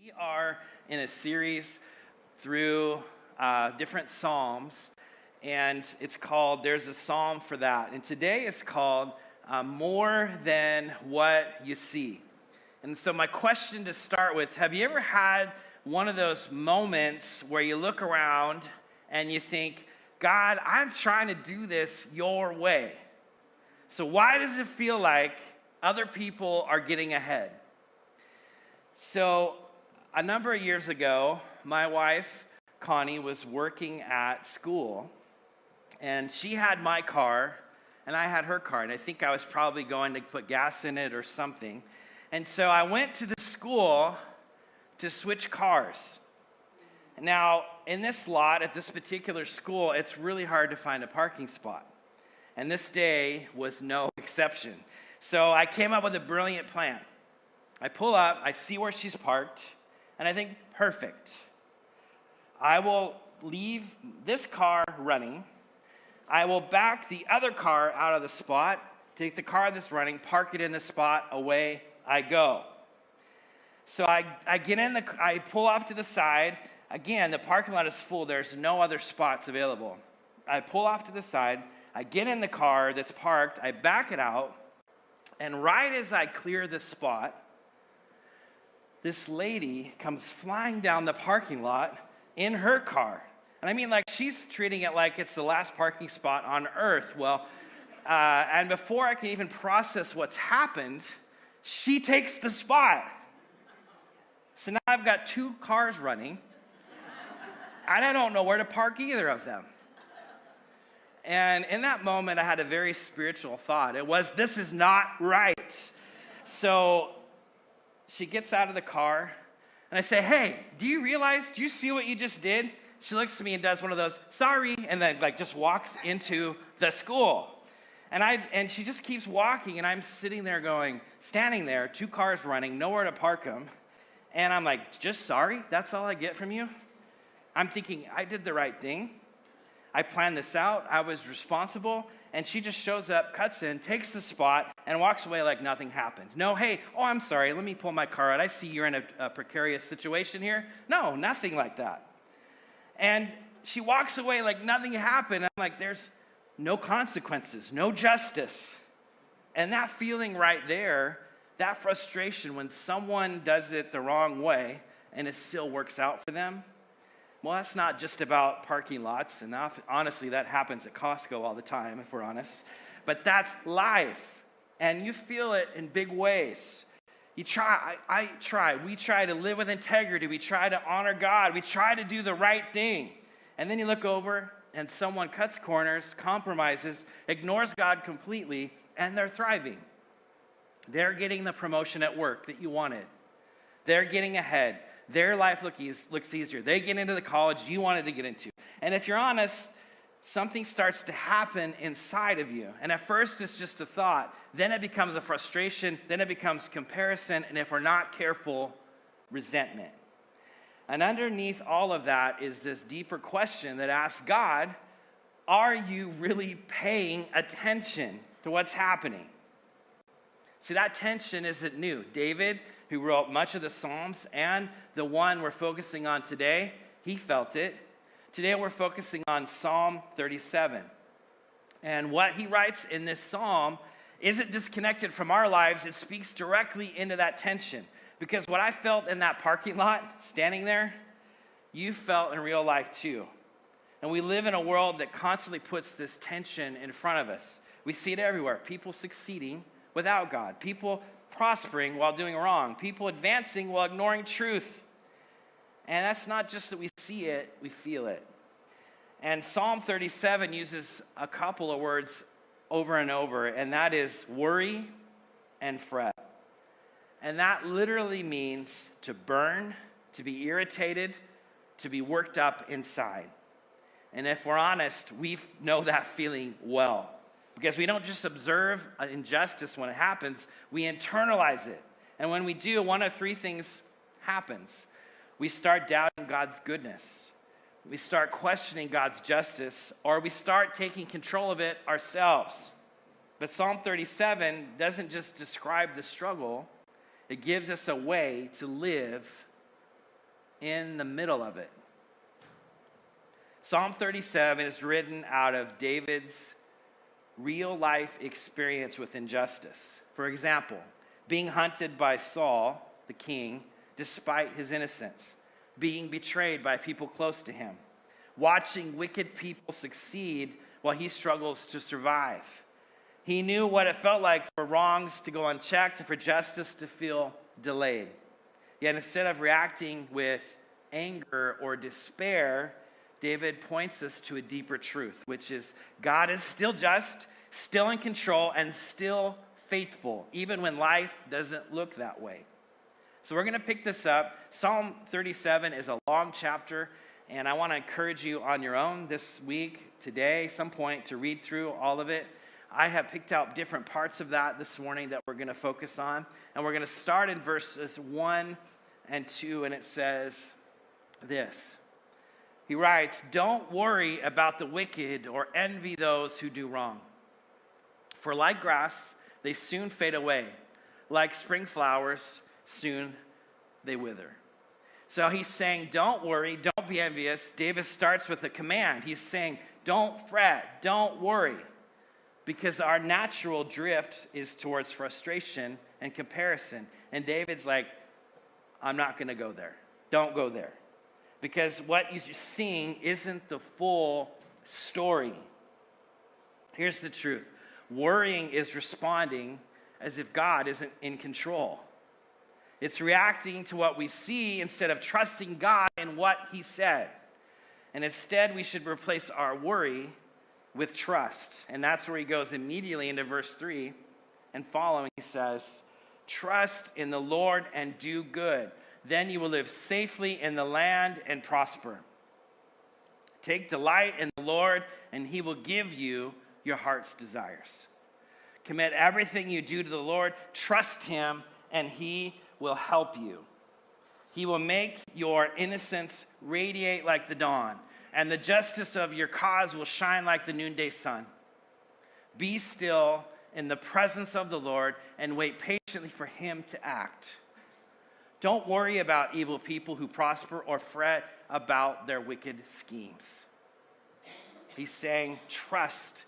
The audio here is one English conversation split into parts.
We are in a series through different Psalms, and it's called There's a Psalm for That. And today it's called More Than What You See. And so my question to start with, have you ever had one of those moments where you look around and you think, God, I'm trying to do this your way. So why does it feel like other people are getting ahead? So a number of years ago, my wife, Connie, was working at school, and she had my car, and I had her car, and I think I was probably going to put gas in it or something. And so I went to the school to switch cars. Now, in this lot, at this particular school, it's really hard to find a parking spot. And this day was no exception. So I came up with a brilliant plan. I pull up, I see where she's parked, and I think, perfect. I will leave this car running. I will back the other car out of the spot, take the car that's running, park it in the spot, away I go. So I get in I pull off to the side. Again, the parking lot is full. There's no other spots available. I pull off to the side. I get in the car that's parked. I back it out. And right as I clear the spot, this lady comes flying down the parking lot in her car. And I mean, like, she's treating it like it's the last parking spot on earth. Well, and before I can even process what's happened, she takes the spot. So now I've got two cars running, and I don't know where to park either of them. And in that moment, I had a very spiritual thought. It was, this is not right. So she gets out of the car, and I say, hey, do you see what you just did? She looks at me and does one of those, sorry, and then just walks into the school. And she just keeps walking, and I'm standing there, two cars running, nowhere to park them. And I'm like, just sorry? That's all I get from you? I'm thinking, I did the right thing. I planned this out. I was responsible. And she just shows up, cuts in, takes the spot, and walks away like nothing happened. No, hey, I'm sorry. Let me pull my car out. I see you're in a precarious situation here. No, nothing like that. And she walks away like nothing happened. I'm like, there's no consequences, no justice. And that feeling right there, that frustration when someone does it the wrong way and it still works out for them, well, that's not just about parking lots, and honestly, that happens at Costco all the time, if we're honest. But that's life, and you feel it in big ways. We try to live with integrity. We try to honor God. We try to do the right thing. And then you look over, and someone cuts corners, compromises, ignores God completely, and they're thriving. They're getting the promotion at work that you wanted. They're getting ahead. Their life looks easier. They get into the college you wanted to get into. And if you're honest, something starts to happen inside of you. And at first, it's just a thought. Then it becomes a frustration. Then it becomes comparison. And if we're not careful, resentment. And underneath all of that is this deeper question that asks God, are you really paying attention to what's happening? See, that tension isn't new. David, who wrote much of the Psalms, and the one we're focusing on today, he felt it. Today we're focusing on Psalm 37. And what he writes in this psalm isn't disconnected from our lives. It speaks directly into that tension. Because what I felt in that parking lot, standing there, you felt in real life too. And we live in a world that constantly puts this tension in front of us. We see it everywhere. People succeeding without God. People prospering while doing wrong. People advancing while ignoring truth. And that's not just that we see it, we feel it. And Psalm 37 uses a couple of words over and over, and that is worry and fret. And that literally means to burn, to be irritated, to be worked up inside. And if we're honest, we know that feeling well. Because we don't just observe an injustice when it happens, we internalize it. And when we do, one of three things happens. We start doubting God's goodness. We start questioning God's justice, or we start taking control of it ourselves. But Psalm 37 doesn't just describe the struggle, it gives us a way to live in the middle of it. Psalm 37 is written out of David's real-life experience with injustice. For example, being hunted by Saul, the king, despite his innocence, being betrayed by people close to him, watching wicked people succeed while he struggles to survive. He knew what it felt like for wrongs to go unchecked and for justice to feel delayed. Yet instead of reacting with anger or despair, David points us to a deeper truth, which is God is still just, still in control, and still faithful, even when life doesn't look that way. So we're going to pick this up. Psalm 37 is a long chapter, and I want to encourage you on your own this week, today, some point, to read through all of it. I have picked out different parts of that this morning that we're going to focus on, and we're going to start in verses 1 and 2, and it says this. He writes, "Don't worry about the wicked or envy those who do wrong. For like grass, they soon fade away. Like spring flowers, soon they wither." So he's saying, don't worry, don't be envious. David starts with a command. He's saying, don't fret, don't worry. Because our natural drift is towards frustration and comparison. And David's like, I'm not going to go there. Don't go there. Because what you're seeing isn't the full story. Here's the truth. Worrying is responding as if God isn't in control. It's reacting to what we see instead of trusting God in what he said. And instead, we should replace our worry with trust. And that's where he goes immediately into verse 3 and following. He says, "Trust in the Lord and do good. Then you will live safely in the land and prosper. Take delight in the Lord, and he will give you your heart's desires. Commit everything you do to the Lord. Trust him, and he will help you. He will make your innocence radiate like the dawn, and the justice of your cause will shine like the noonday sun. Be still in the presence of the Lord and wait patiently for him to act. Don't worry about evil people who prosper or fret about their wicked schemes." He's saying, trust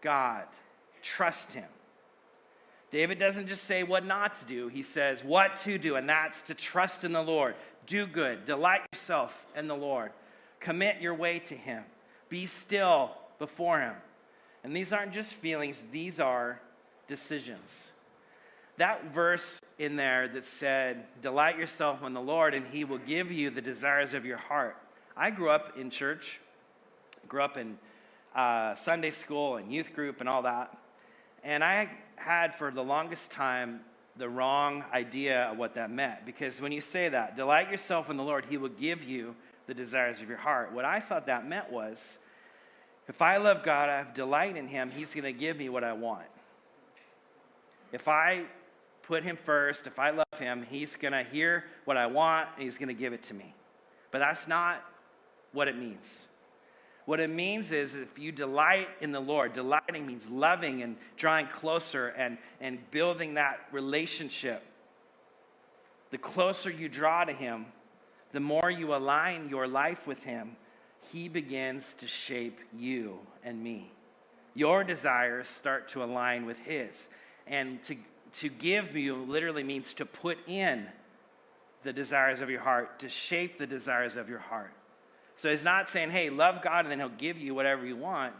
God. Trust him. David doesn't just say what not to do. He says what to do, and that's to trust in the Lord. Do good. Delight yourself in the Lord. Commit your way to him. Be still before him. And these aren't just feelings. These are decisions. That verse in there that said, delight yourself in the Lord and he will give you the desires of your heart. I grew up in church, grew up in Sunday school and youth group and all that. And I had for the longest time the wrong idea of what that meant. Because when you say that, delight yourself in the Lord, he will give you the desires of your heart. What I thought that meant was, if I love God, I have delight in him, he's going to give me what I want. If I put him first, if I love him, he's going to hear what I want and he's going to give it to me. But that's not what it means. What it means is if you delight in the Lord, delighting means loving and drawing closer and building that relationship. The closer you draw to him, the more you align your life with him, he begins to shape you and me. Your desires start to align with his. And to give you literally means to put in the desires of your heart, to shape the desires of your heart. So he's not saying, hey, love God and then he'll give you whatever you want.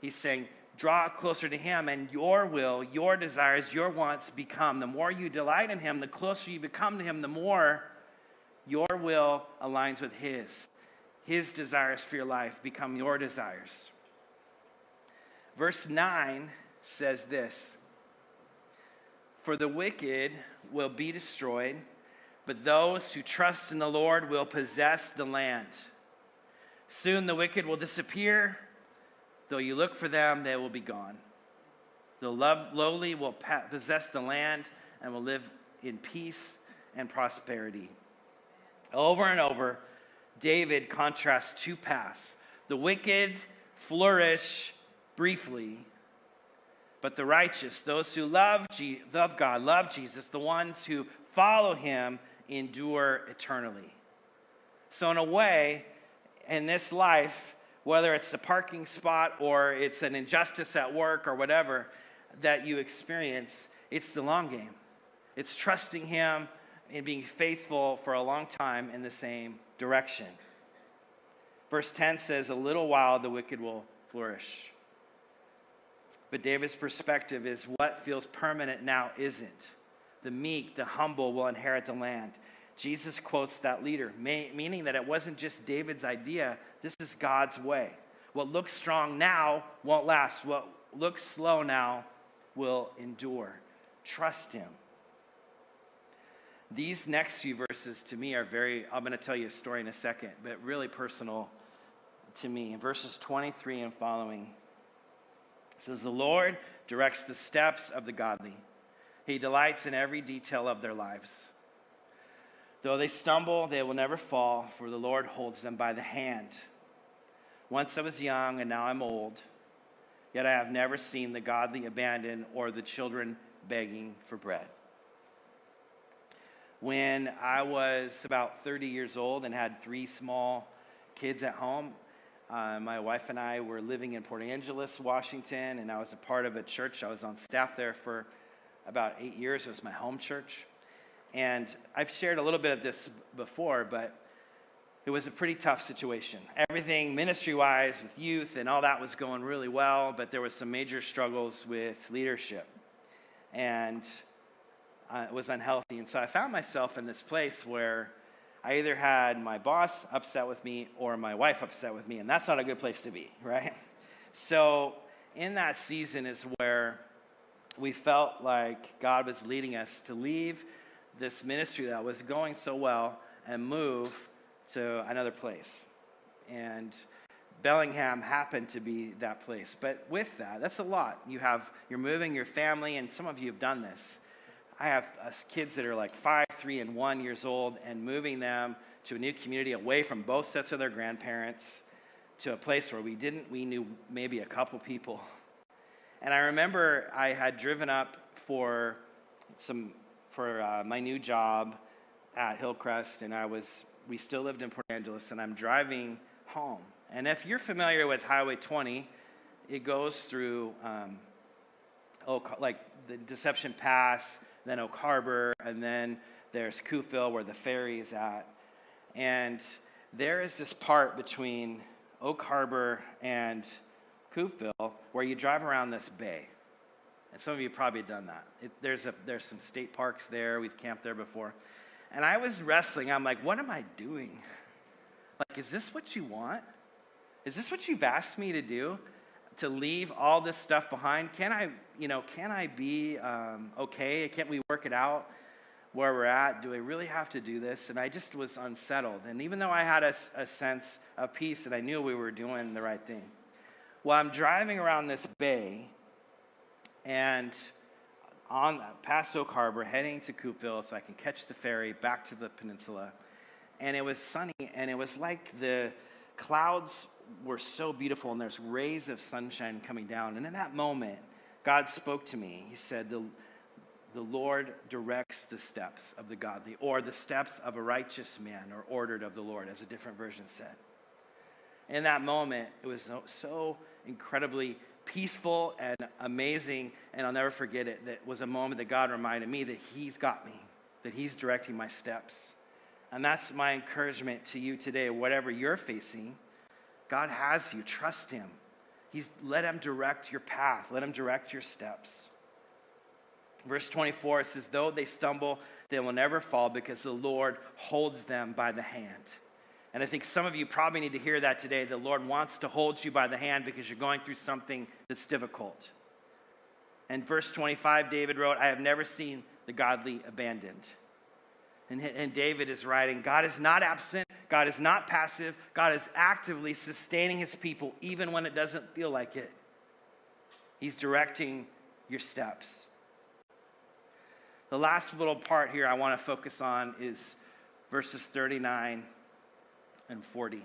He's saying, draw closer to him and your will, your desires, your wants become. The more you delight in him, the closer you become to him, the more your will aligns with his. His desires for your life become your desires. Verse 9 says this, "For the wicked will be destroyed, but those who trust in the Lord will possess the land. Soon the wicked will disappear. Though you look for them, they will be gone. The lowly will possess the land and will live in peace and prosperity." Over and over, David contrasts two paths. The wicked flourish briefly, but the righteous, those who love God, love Jesus, the ones who follow him, endure eternally. So in a way, in this life, whether it's a parking spot or it's an injustice at work or whatever that you experience, it's the long game. It's trusting him and being faithful for a long time in the same direction. Verse 10 says, a little while the wicked will flourish. But David's perspective is what feels permanent now isn't. The meek, the humble will inherit the land. Jesus quotes that leader, meaning that it wasn't just David's idea. This is God's way. What looks strong now won't last. What looks slow now will endure. Trust him. These next few verses to me are I'm going to tell you a story in a second, but really personal to me. In verses 23 and following, it says, the Lord directs the steps of the godly. He delights in every detail of their lives. Though they stumble, they will never fall, for the Lord holds them by the hand. Once I was young, and now I'm old, yet I have never seen the godly abandoned or the children begging for bread. When I was about 30 years old and had 3 small kids at home, my wife and I were living in Port Angeles, Washington, and I was a part of a church. I was on staff there for about 8 years. It was my home church. And I've shared a little bit of this before, but it was a pretty tough situation. Everything ministry-wise with youth and all that was going really well, but there was some major struggles with leadership. And it was unhealthy. And so I found myself in this place where I either had my boss upset with me or my wife upset with me, and that's not a good place to be, right? So in that season is where we felt like God was leading us to leave this ministry that was going so well and move to another place. And Bellingham happened to be that place. But with that, that's a lot. You're moving your family, and some of you have done this. I have kids that are like 5, 3, and 1 years old, and moving them to a new community away from both sets of their grandparents to a place where we knew maybe a couple people. And I remember I had driven up for my new job at Hillcrest, and we still lived in Port Angeles, and I'm driving home. And if you're familiar with Highway 20, it goes through like the Deception Pass, then Oak Harbor, and then there's Coupeville where the ferry is at. And there is this part between Oak Harbor and Coupeville where you drive around this bay. And some of you probably done that. There's some state parks there. We've camped there before. And I was wrestling. I'm like, what am I doing? Like, is this what you want? Is this what you've asked me to do? To leave all this stuff behind? Can I be okay? Can't we work it out where we're at? Do I really have to do this? And I just was unsettled. And even though I had a sense of peace and I knew we were doing the right thing. Well, I'm driving around this bay and past Oak Harbor, heading to Coupeville so I can catch the ferry back to the peninsula. And it was sunny, and it was like the clouds were so beautiful, and there's rays of sunshine coming down. And in that moment, God spoke to me. He said, the Lord directs the steps of the godly, or the steps of a righteous man are ordered of the Lord, as a different version said. In that moment, it was so incredibly peaceful and amazing, and I'll never forget it. That was a moment that God reminded me that he's got me, that he's directing my steps. And that's my encouragement to you today. Whatever you're facing, God has you. Trust him. Let him direct your path. Let him direct your steps. Verse 24 says, though they stumble, they will never fall because the Lord holds them by the hand. And I think some of you probably need to hear that today. The Lord wants to hold you by the hand because you're going through something that's difficult. And verse 25, David wrote, I have never seen the godly abandoned. And David is writing, God is not absent. God is not passive. God is actively sustaining his people even when it doesn't feel like it. He's directing your steps. The last little part here I want to focus on is verses 39 and 40.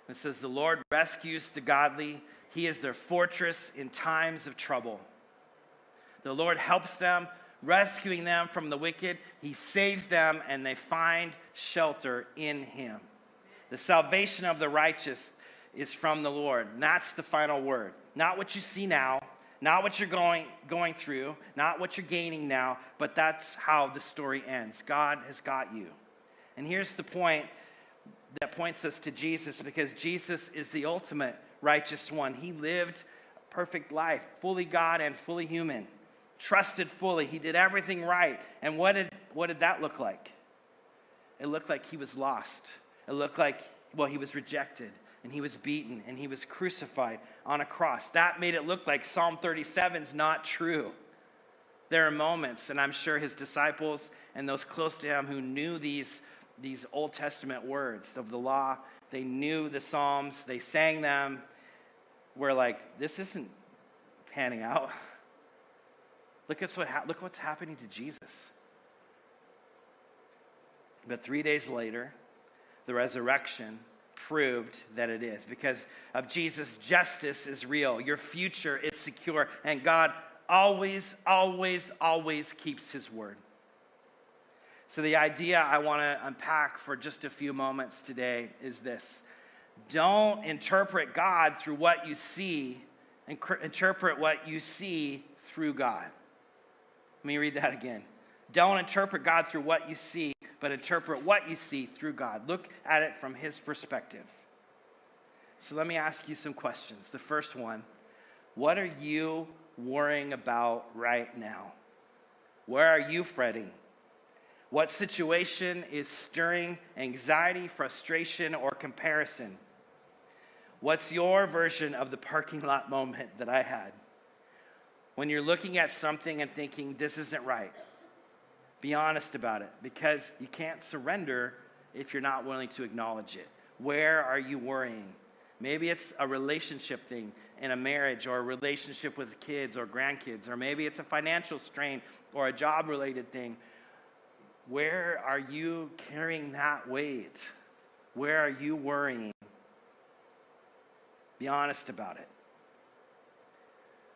It says, the Lord rescues the godly. He is their fortress in times of trouble. The Lord helps them rescuing them from the wicked. He saves them, and they find shelter in him. The salvation of the righteous is from the Lord. And that's the final word. Not what you see now, not what you're going through, not what you're gaining now, but that's how the story ends. God has got you. And here's the point that points us to Jesus, because Jesus is the ultimate righteous one. He lived a perfect life, fully God and fully human, trusted fully. He did everything right. And what did that look like? It looked like he was lost. It looked like, he was rejected, and he was beaten, and he was crucified on a cross. That made it look like Psalm 37 is not true. There are moments, and I'm sure his disciples and those close to him who knew these Old Testament words of the law, they knew the Psalms, they sang them, were like, this isn't panning out. Look what's happening to Jesus. But 3 days later, the resurrection proved that it is. Because of Jesus, justice is real. Your future is secure. And God always, always, always keeps his word. So the idea I want to unpack for just a few moments today is this. Don't interpret God through what you see. Interpret what you see through God. Let me read that again. Don't interpret God through what you see, but interpret what you see through God. Look at it from his perspective. So let me ask you some questions. The first one, what are you worrying about right now? Where are you fretting? What situation is stirring anxiety, frustration, or comparison? What's your version of the parking lot moment that I had? When you're looking at something and thinking, this isn't right. Be honest about it, because you can't surrender if you're not willing to acknowledge it. Where are you worrying? Maybe it's a relationship thing in a marriage, or a relationship with kids or grandkids, or maybe it's a financial strain or a job-related thing. Where are you carrying that weight? Where are you worrying? Be honest about it.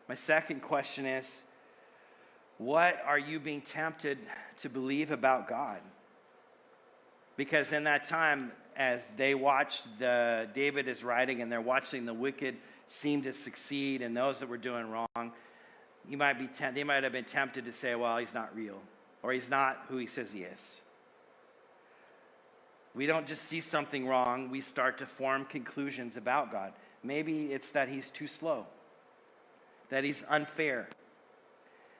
My second question is, what are you being tempted to believe about God? Because in that time, as they watched David is writing, and they're watching the wicked seem to succeed and those that were doing wrong, they might have been tempted to say, well, he's not real, or he's not who he says he is. We don't just see something wrong, we start to form conclusions about God. Maybe it's that he's too slow, that he's unfair,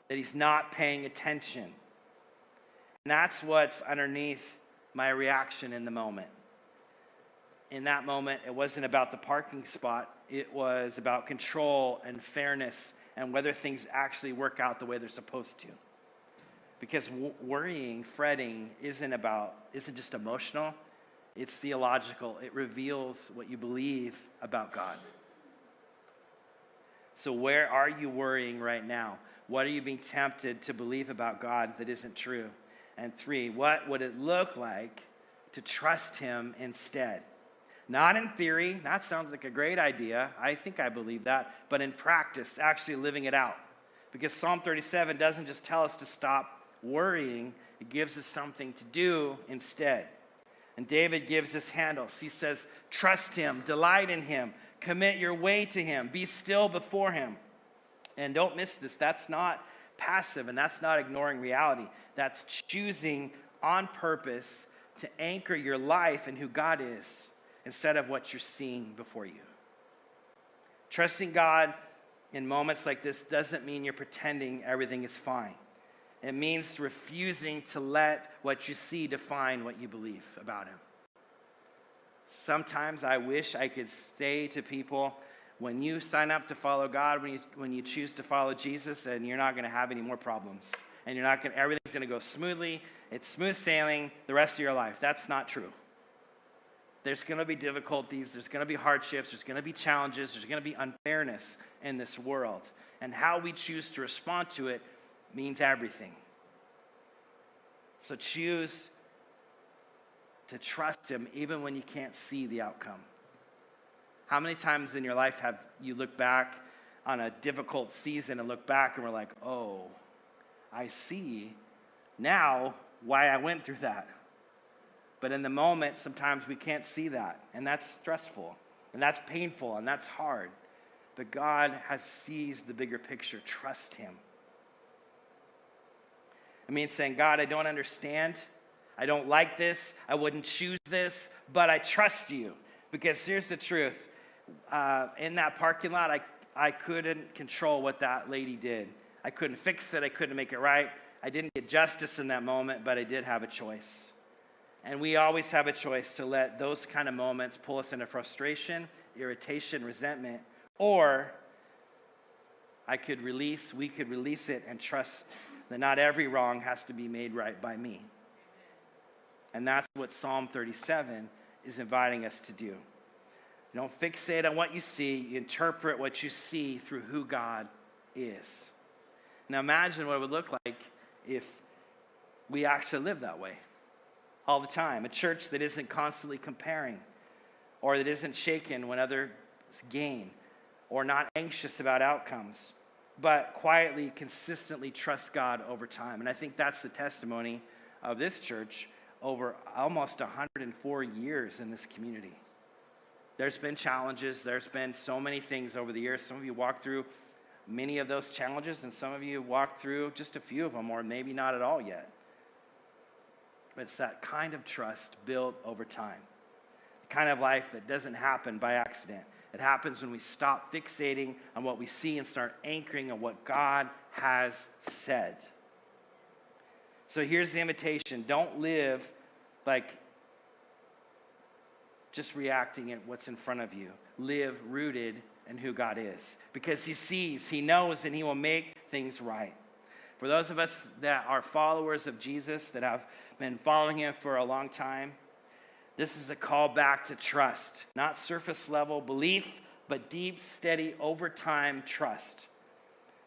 that he's not paying attention. And that's what's underneath my reaction in the moment. In that moment, it wasn't about the parking spot. It was about control and fairness and whether things actually work out the way they're supposed to. Because worrying, fretting, isn't just emotional. It's theological. It reveals what you believe about God. So where are you worrying right now? What are you being tempted to believe about God that isn't true? And 3, what would it look like to trust him instead? Not in theory. That sounds like a great idea. I think I believe that. But in practice, actually living it out. Because Psalm 37 doesn't just tell us to stop worrying. It gives us something to do instead. And David gives us handles. He says, trust him, delight in him, commit your way to him, be still before him. And don't miss this. That's not passive, and that's not ignoring reality. That's choosing on purpose to anchor your life in who God is instead of what you're seeing before you. Trusting God in moments like this doesn't mean you're pretending everything is fine. It means refusing to let what you see define what you believe about him. Sometimes I wish I could say to people, when you sign up to follow God, when you choose to follow Jesus, and you're not going to have any more problems, and everything's going to go smoothly. It's smooth sailing the rest of your life. That's not true. There's going to be difficulties. There's going to be hardships. There's going to be challenges. There's going to be unfairness in this world, and how we choose to respond to it means everything. So choose to trust him even when you can't see the outcome. How many times in your life have you looked back on a difficult season and looked back and were like, oh, I see now why I went through that. But in the moment, sometimes we can't see that, and that's stressful, and that's painful, and that's hard. But God has seized the bigger picture. Trust him. It means saying, God, I don't understand. I don't like this. I wouldn't choose this, but I trust you. Because here's the truth. In that parking lot, I couldn't control what that lady did. I couldn't fix it. I couldn't make it right. I didn't get justice in that moment, but I did have a choice. And we always have a choice to let those kind of moments pull us into frustration, irritation, resentment, or we could release it and trust that not every wrong has to be made right by me. And that's what Psalm 37 is inviting us to do. You don't fixate on what you see, you interpret what you see through who God is. Now imagine what it would look like if we actually lived that way all the time. A church that isn't constantly comparing, or that isn't shaken when others gain, or not anxious about outcomes, but quietly, consistently trust God over time. And I think that's the testimony of this church over almost 104 years in this community. There's been challenges. There's been so many things over the years. Some of you walked through many of those challenges, and some of you walked through just a few of them, or maybe not at all yet. But it's that kind of trust built over time. The kind of life that doesn't happen by accident. It happens when we stop fixating on what we see and start anchoring on what God has said. So here's the invitation. Don't live like just reacting at what's in front of you. Live rooted in who God is. Because he sees, he knows, and he will make things right. For those of us that are followers of Jesus, that have been following him for a long time, this is a call back to trust. Not surface level belief, but deep, steady, over time trust.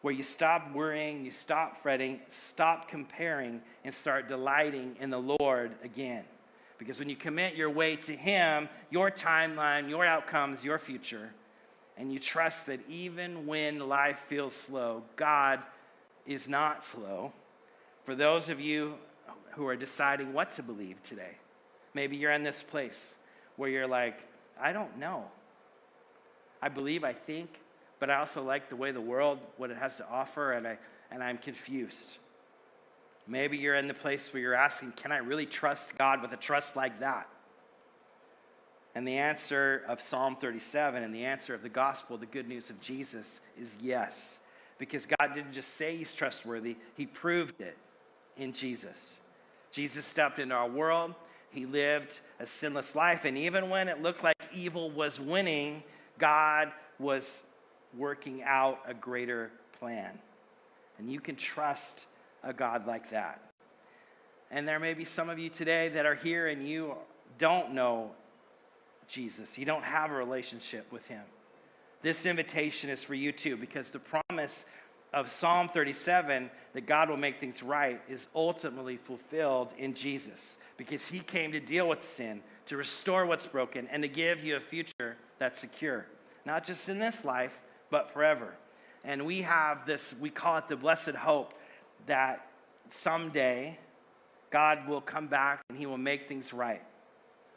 Where you stop worrying, you stop fretting, stop comparing, and start delighting in the Lord again. Because when you commit your way to him, your timeline, your outcomes, your future, and you trust that even when life feels slow, God is not slow. For those of you who are deciding what to believe today, maybe you're in this place where you're like, I don't know. I believe, I think, but I also like the way the world, what it has to offer, and I'm confused. Maybe you're in the place where you're asking, can I really trust God with a trust like that? And the answer of Psalm 37 and the answer of the gospel, the good news of Jesus, is yes. Because God didn't just say he's trustworthy, he proved it in Jesus. Jesus stepped into our world. He lived a sinless life. And even when it looked like evil was winning, God was working out a greater plan. And you can trust a God like that. And there may be some of you today that are here and you don't know Jesus. You don't have a relationship with him. This invitation is for you too, because the promise of Psalm 37 that God will make things right is ultimately fulfilled in Jesus, because he came to deal with sin, to restore what's broken, and to give you a future that's secure, not just in this life, but forever. And we have this, we call it the blessed hope, that someday God will come back and he will make things right.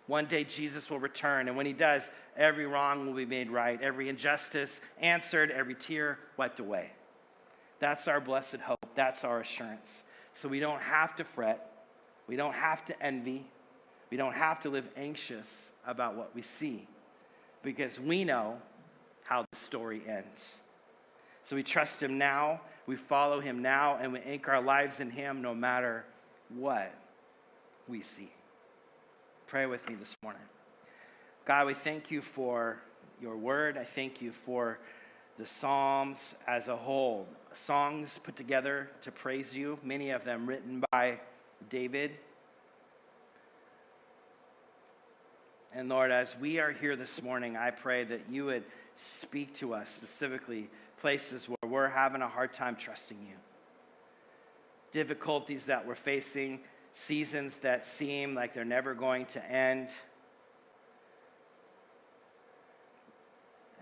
One day Jesus will return, and when he does, every wrong will be made right, every injustice answered, every tear wiped away. That's our blessed hope. That's our assurance. So we don't have to fret. We don't have to envy. We don't have to live anxious about what we see, because we know how the story ends. So we trust him now, we follow him now, and we anchor our lives in him no matter what we see. Pray with me this morning. God, we thank you for your word. I thank you for the Psalms as a whole. Songs put together to praise you, many of them written by David. And Lord, as we are here this morning, I pray that you would speak to us, specifically places where we're having a hard time trusting you. Difficulties that we're facing, seasons that seem like they're never going to end.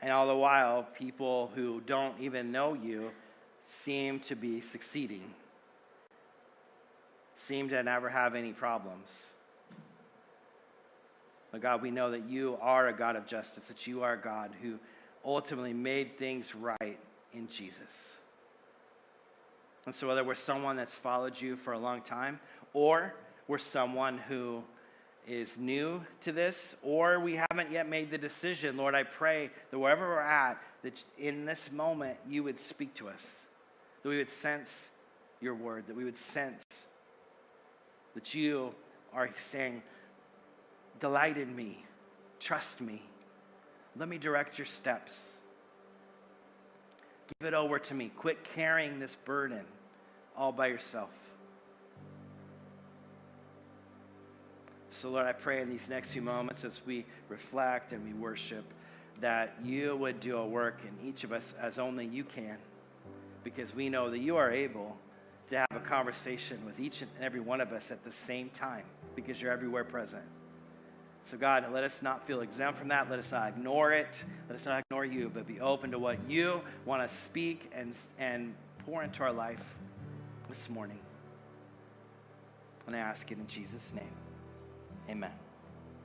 And all the while, people who don't even know you seem to be succeeding. seem to never have any problems. But God, we know that you are a God of justice, that you are a God who ultimately made things right in Jesus. And so whether we're someone that's followed you for a long time, or we're someone who is new to this, or we haven't yet made the decision, Lord, I pray that wherever we're at, that in this moment you would speak to us, that we would sense your word, that we would sense that you are saying, delight in me, trust me, let me direct your steps. Give it over to me. Quit carrying this burden all by yourself. So Lord, I pray in these next few moments as we reflect and we worship that you would do a work in each of us as only you can, because we know that you are able to have a conversation with each and every one of us at the same time, because you're everywhere present. So God, let us not feel exempt from that. Let us not ignore it. Let us not ignore you, but be open to what you want to speak and pour into our life this morning. And I ask it in Jesus' name. Amen.